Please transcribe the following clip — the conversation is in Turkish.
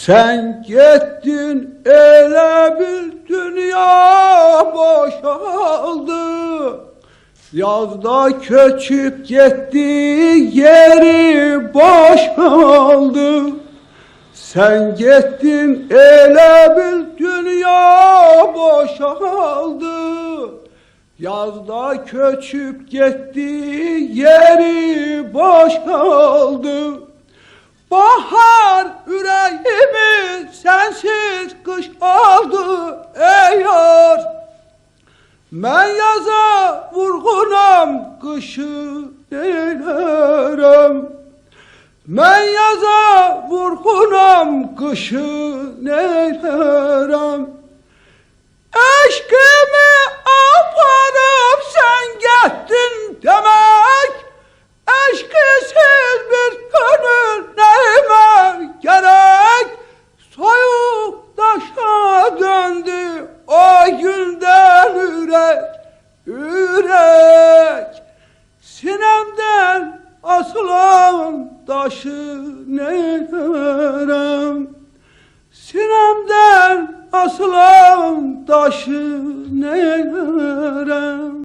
Sen gittin ele bir dünya boşaldı. Yazda köçüp gitti yeri boşaldı. Sen gittin ele bir dünya boşaldı. Yazda köçüp gitti yeri boşaldı. Bahar yüreğimi sensiz kış aldı ey yar. Ben yaza vurgunam kışı neylerim. Ben yaza vurgunam kışı neylerim. Eşkimi aparıp sen gittin demek. Eşkisiz bir gönül neyime gerek. Soyuk taşa döndü o günden yürek. Sinemden asılan taşı neylerim. Sinemden asılan taşı neylerim.